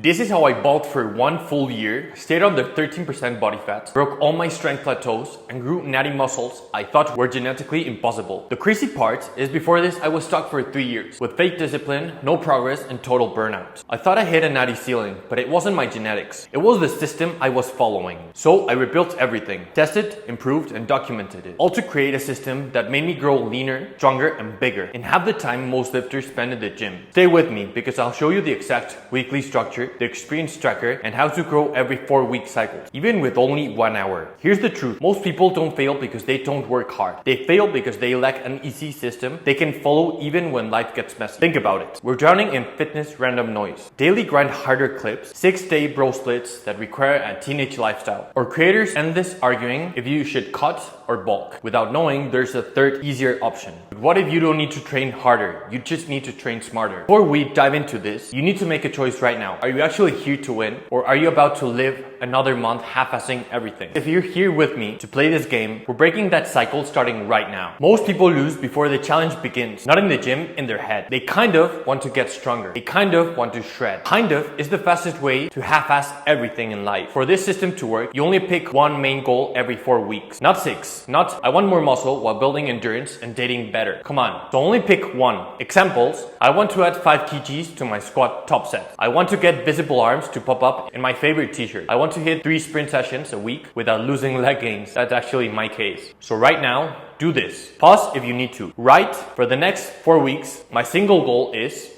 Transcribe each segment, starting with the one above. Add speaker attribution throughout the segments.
Speaker 1: This is how I bulked for 1 full year, stayed under 13% body fat, broke all my strength plateaus, and grew natty muscles I thought were genetically impossible. The crazy part is before this I was stuck for 3 years, with fake discipline, no progress, and total burnout. I thought I hit a natty ceiling, but it wasn't my genetics. It was the system I was following. So I rebuilt everything, tested, improved, and documented it. All to create a system that made me grow leaner, stronger, and bigger, in half the time most lifters spend in the gym. Stay with me because I'll show you the exact weekly structure, the experience tracker, and how to grow every 4-week cycle, even with only 1 hour. Here's the truth. Most people don't fail because they don't work hard. They fail because they lack an easy system they can follow even when life gets messy. Think about it. We're drowning in fitness random noise. Daily grind harder clips, 6-day bro splits that require a teenage lifestyle. Or creators endless arguing if you should cut or bulk, without knowing there's a third easier option. But what if you don't need to train harder? You just need to train smarter. Before we dive into this, you need to make a choice right now. Are you actually here to win, or are you about to live another month half-assing everything? If you're here with me to play this game, we're breaking that cycle starting right now. Most people lose before the challenge begins, not in the gym, in their head. They kind of want to get stronger. They kind of want to shred. Kind of is the fastest way to half-ass everything in life. For this system to work, you only pick one main goal every 4 weeks, not 6. Not, I want more muscle while building endurance and dating better. Come on, so only pick one. Examples, I want to add 5 kgs to my squat top set. I want to get visible arms to pop up in my favorite t-shirt. I want to hit 3 sprint sessions a week without losing leg gains. That's actually my case. So right now, do this. Pause if you need to. Right, for the next 4 weeks, my single goal is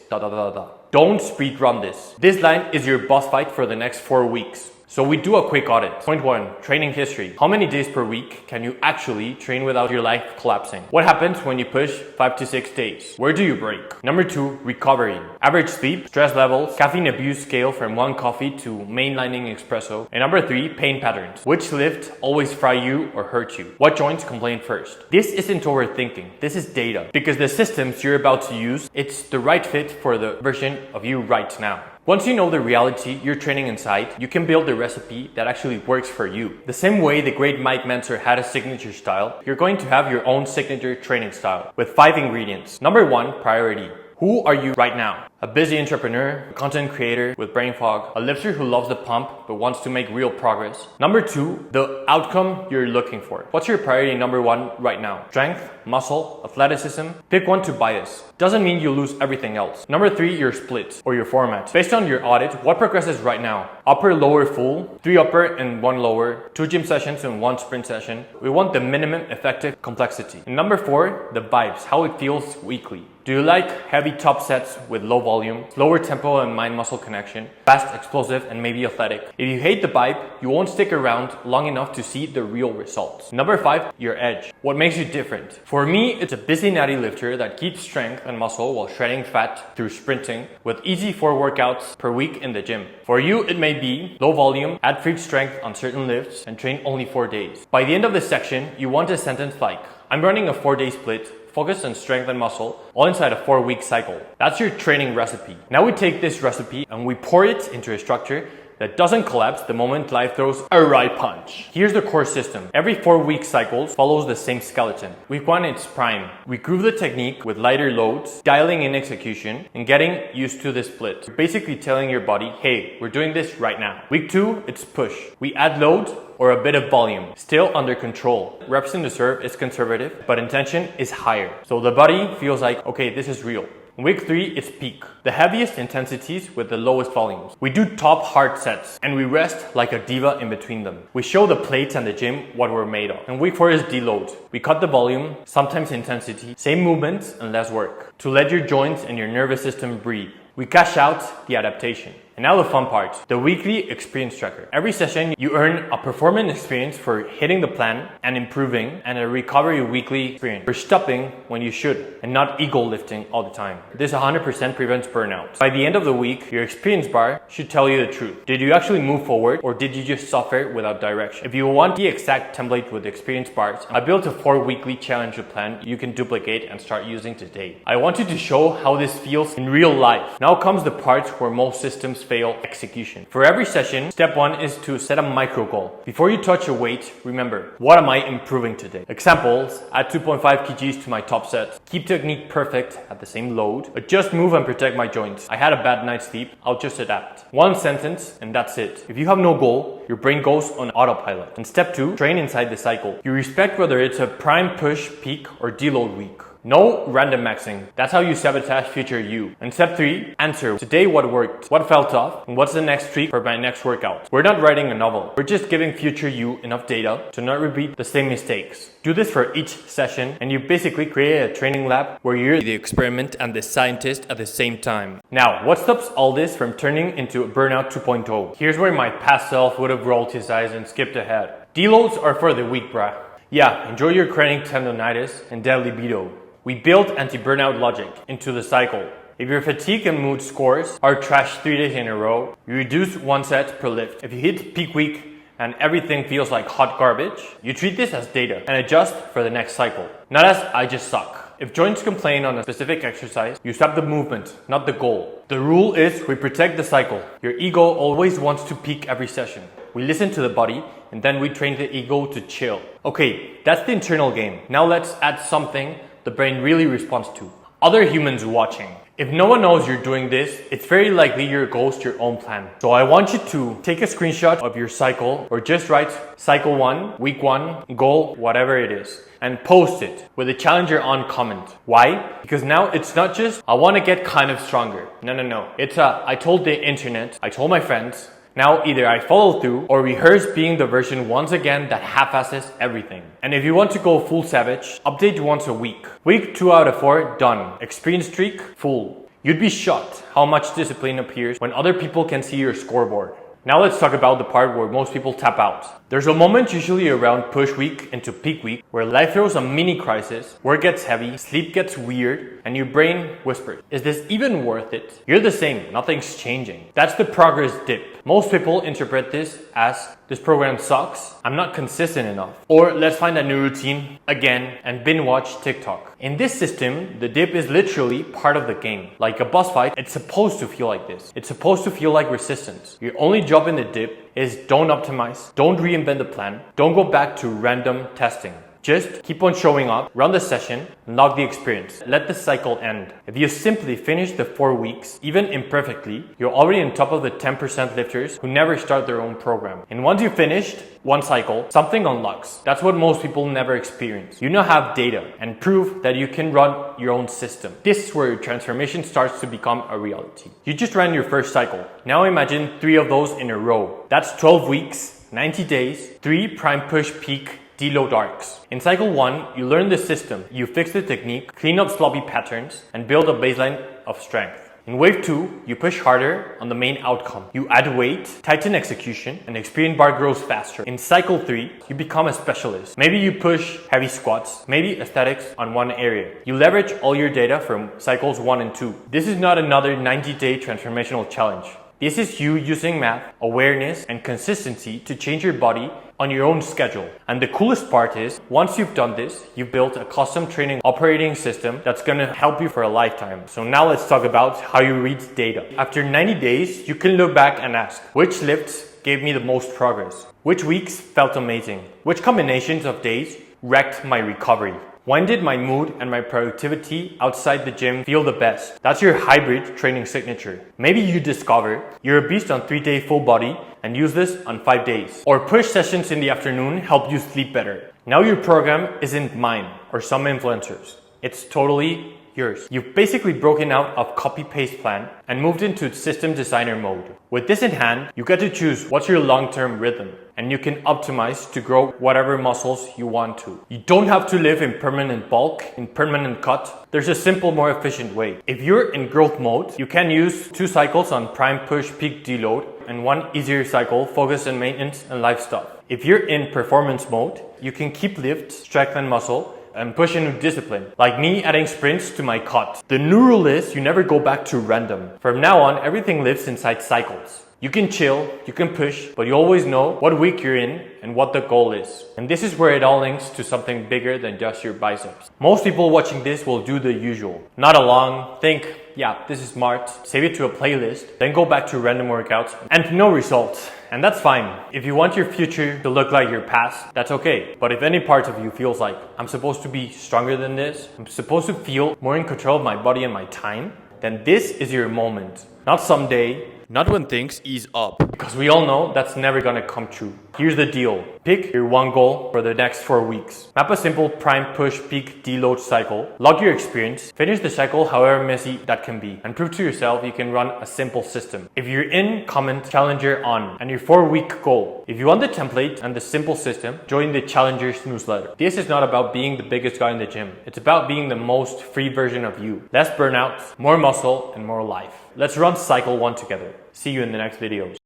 Speaker 1: Don't speed run this. This line is your boss fight for the next 4 weeks. So we do a quick audit. Point 1, training history. How many days per week can you actually train without your life collapsing? What happens when you push 5 to 6 days? Where do you break? Number 2, recovery. Average sleep, stress levels, caffeine abuse scale from 1 coffee to mainlining espresso. And number 3, pain patterns. Which lift always fry you or hurt you? What joints complain first? This isn't overthinking. This is data. Because the systems you're about to use, it's the right fit for the version of you right now. Once you know the reality you're training inside, you can build the recipe that actually works for you. The same way the great Mike Mentzer had a signature style, you're going to have your own signature training style with 5 ingredients. Number 1, priority. Who are you right now? A busy entrepreneur, a content creator with brain fog, a lifter who loves the pump but wants to make real progress. Number 2, the outcome you're looking for. What's your priority number 1 right now? Strength, muscle, athleticism? Pick one to bias. Doesn't mean you lose everything else. Number 3, your split or your format. Based on your audit, what progresses right now? Upper, lower, full, 3 upper and 1 lower, 2 gym sessions and 1 sprint session. We want the minimum effective complexity. And number 4, the vibes, how it feels weekly. Do you like heavy top sets with low volume, slower tempo and mind-muscle connection, fast, explosive, and maybe athletic? If you hate the vibe, you won't stick around long enough to see the real results. Number 5, your edge. What makes you different? For me, it's a busy natty lifter that keeps strength and muscle while shredding fat through sprinting with easy 4 workouts per week in the gym. For you, it may be low volume, add freak strength on certain lifts, and train only 4 days. By the end of the section, you want a sentence like, I'm running a 4-day split, focus on strength and muscle, all inside a 4-week cycle. That's your training recipe. Now we take this recipe and we pour it into a structure that doesn't collapse the moment life throws a right punch. Here's the core system. Every 4-week cycle follows the same skeleton. Week 1, it's prime. We groove the technique with lighter loads, dialing in execution, and getting used to the split. You're basically telling your body, hey, we're doing this right now. Week 2, it's push. We add load or a bit of volume, still under control. Reps in the serve is conservative, but intention is higher. So the body feels like, okay, this is real. Week 3, it's peak. The heaviest intensities with the lowest volumes. We do top hard sets and we rest like a diva in between them. We show the plates and the gym what we're made of. And week 4 is deload. We cut the volume, sometimes intensity, same movements and less work to let your joints and your nervous system breathe. We cash out the adaptation. And now the fun part, the weekly experience tracker. Every session, you earn a performance experience for hitting the plan and improving, and a recovery weekly experience for stopping when you should and not ego lifting all the time. This 100% prevents burnout. By the end of the week, your experience bar should tell you the truth. Did you actually move forward, or did you just suffer without direction? If you want the exact template with experience bars, I built a 4-weekly challenge plan you can duplicate and start using today. I wanted to show how this feels in real life, Now comes the part where most systems fail: execution. For every session, step 1 is to set a micro goal. Before you touch a weight, remember, what am I improving today? Examples: add 2.5 kgs to my top set, keep technique perfect at the same load, adjust move and protect my joints. I had a bad night's sleep, I'll just adapt. One sentence and that's it. If you have no goal, your brain goes on autopilot. And step 2, train inside the cycle. You respect whether it's a prime, push, peak or deload week. No random maxing. That's how you sabotage future you. And step 3, answer. Today what worked? What felt tough? And what's the next tweak for my next workout? We're not writing a novel. We're just giving future you enough data to not repeat the same mistakes. Do this for each session and you basically create a training lab where you're the experiment and the scientist at the same time. Now, what stops all this from turning into a burnout 2.0? Here's where my past self would have rolled his eyes and skipped ahead. Deloads are for the weak, bruh. Yeah, enjoy your chronic tendonitis and dead libido. We build anti-burnout logic into the cycle. If your fatigue and mood scores are trashed 3 days in a row, you reduce 1 set per lift. If you hit peak week and everything feels like hot garbage, you treat this as data and adjust for the next cycle. Not as I just suck. If joints complain on a specific exercise, you stop the movement, not the goal. The rule is we protect the cycle. Your ego always wants to peak every session. We listen to the body and then we train the ego to chill. Okay, that's the internal game. Now let's add something the brain really responds to: other humans watching. If no one knows you're doing this, it's very likely you're a ghost your own plan. So I want you to take a screenshot of your cycle or just write cycle 1, week 1, goal, whatever it is, and post it with a challenger on comment. Why? Because now it's not just I want to get kind of stronger. No. It's I told the internet, I told my friends. Now either I follow through or rehearse being the version once again that half-asses everything. And if you want to go full savage, update once a week. Week 2 out of 4, done. Experience streak, full. You'd be shocked how much discipline appears when other people can see your scoreboard. Now let's talk about the part where most people tap out. There's a moment usually around push week into peak week where life throws a mini crisis, work gets heavy, sleep gets weird, and your brain whispers, is this even worth it? You're the same, nothing's changing. That's the progress dip. Most people interpret this as, this program sucks, I'm not consistent enough. Or let's find a new routine again and binge watch TikTok. In this system, the dip is literally part of the game. Like a boss fight, it's supposed to feel like this. It's supposed to feel like resistance. Your only job in the dip is don't optimize, don't reinvent the plan, don't go back to random testing. Just keep on showing up, run the session, and log the experience. Let the cycle end. If you simply finish the 4 weeks, even imperfectly, you're already on top of the 10% lifters who never start their own program. And once you've finished one cycle, something unlocks. That's what most people never experience. You now have data and proof that you can run your own system. This is where your transformation starts to become a reality. You just ran your first cycle. Now imagine 3 of those in a row. That's 12 weeks, 90 days, 3 prime push peak deload arcs. In cycle 1, you learn the system, you fix the technique, clean up sloppy patterns, and build a baseline of strength. In wave 2, you push harder on the main outcome. You add weight, tighten execution, and experience bar grows faster. In cycle 3, you become a specialist. Maybe you push heavy squats, maybe aesthetics on one area. You leverage all your data from cycles 1 and 2. This is not another 90-day transformational challenge. This is you using math, awareness, and consistency to change your body on your own schedule. And the coolest part is, once you've done this, you've built a custom training operating system that's gonna help you for a lifetime. So now let's talk about how you read data. After 90 days, you can look back and ask, which lifts gave me the most progress? Which weeks felt amazing? Which combinations of days wrecked my recovery? When did my mood and my productivity outside the gym feel the best? That's your hybrid training signature. Maybe you discover you're a beast on 3-day full body and use this on 5 days. Or push sessions in the afternoon help you sleep better. Now your program isn't mine or some influencers. It's totally yours. You've basically broken out of copy-paste plan and moved into system designer mode. With this in hand, you get to choose what's your long-term rhythm, and you can optimize to grow whatever muscles you want to. You don't have to live in permanent bulk, in permanent cut. There's a simple, more efficient way. If you're in growth mode, you can use 2 cycles on prime push peak deload and 1 easier cycle focused on maintenance and life stuff. If you're in performance mode, you can keep lift, strength and muscle, and push into discipline, like me adding sprints to my cut. The new rule is you never go back to random. From now on, everything lives inside cycles. You can chill, you can push, but you always know what week you're in and what the goal is. And this is where it all links to something bigger than just your biceps. Most people watching this will do the usual. Nod along, think, yeah, this is smart, save it to a playlist, then go back to random workouts and no results. And that's fine. If you want your future to look like your past, that's okay. But if any part of you feels like, I'm supposed to be stronger than this, I'm supposed to feel more in control of my body and my time, then this is your moment. Not someday, not when things ease up. Because we all know that's never gonna come true. Here's the deal. Pick your one goal for the next 4 weeks. Map a simple prime push peak deload cycle. Log your experience. Finish the cycle however messy that can be. And prove to yourself you can run a simple system. If you're in, comment Challenger on and your 4-week goal. If you want the template and the simple system, join the Challenger's newsletter. This is not about being the biggest guy in the gym. It's about being the most free version of you. Less burnout, more muscle, and more life. Let's run cycle 1 together. See you in the next videos.